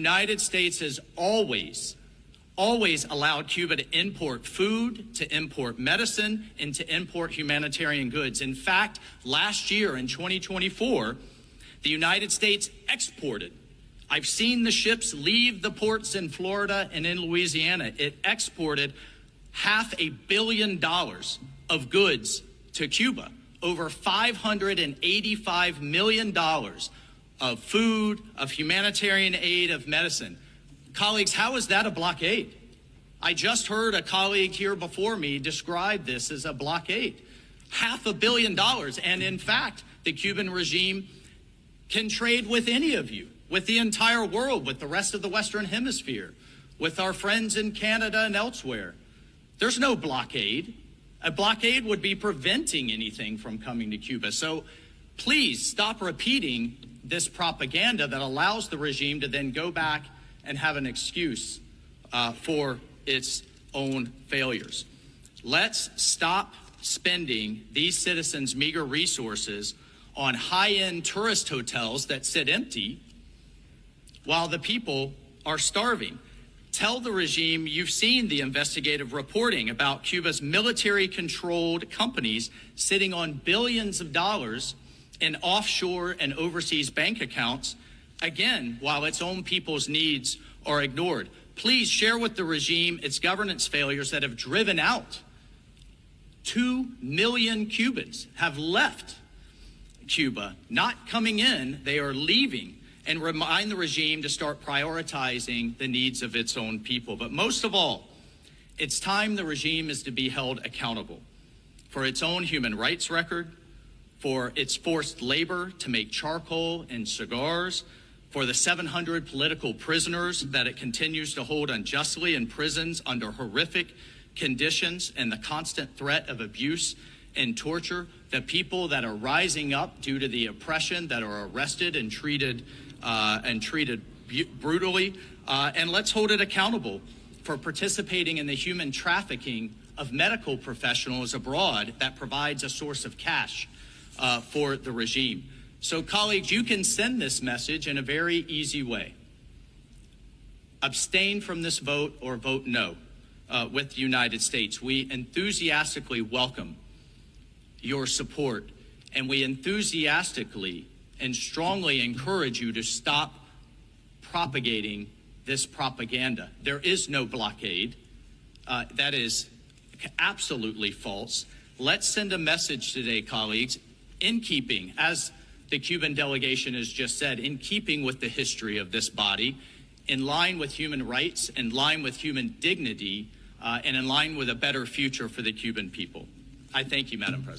The United States has always allowed Cuba to import food, to import medicine, and to import humanitarian goods. In fact, last year in 2024, the United States exported. I've seen the ships leave the ports in Florida and in Louisiana. It exported $500 million of goods to Cuba, over $585 million of food, of humanitarian aid, of medicine. Colleagues, how is that a blockade? I just heard a colleague here before me describe this as a blockade. $500 million. And in fact, the Cuban regime can trade with any of you, with the entire world, with the rest of the Western Hemisphere, with our friends in Canada and elsewhere. There's no blockade. A blockade would be preventing anything from coming to Cuba. So please stop repeating this propaganda that allows the regime to then go back and have an excuse for its own failures. Let's stop spending these citizens' meager resources on high-end tourist hotels that sit empty while the people are starving. Tell the regime you've seen the investigative reporting about Cuba's military-controlled companies sitting on billions of dollars in offshore and overseas bank accounts, again, while its own people's needs are ignored. Please share with the regime its governance failures that have driven out 2 million Cubans have left Cuba, not coming in, they are leaving, and remind the regime to start prioritizing the needs of its own people. But most of all, it's time the regime is to be held accountable for its own human rights record, for its forced labor to make charcoal and cigars, for the 700 political prisoners that it continues to hold unjustly in prisons under horrific conditions and the constant threat of abuse and torture, the people that are rising up due to the oppression, that are arrested and treated brutally, and let's hold it accountable for participating in the human trafficking of medical professionals abroad that provides a source of cash for the regime. So, colleagues, you can send this message in a very easy way. Abstain from this vote or vote no with the United States. We enthusiastically welcome your support, and we enthusiastically and strongly encourage you to stop propagating this propaganda. There is no blockade. That is absolutely false. Let's send a message today, colleagues, in keeping, as the Cuban delegation has just said, in keeping with the history of this body, in line with human rights, in line with human dignity, and in line with a better future for the Cuban people. I thank you, Madam President.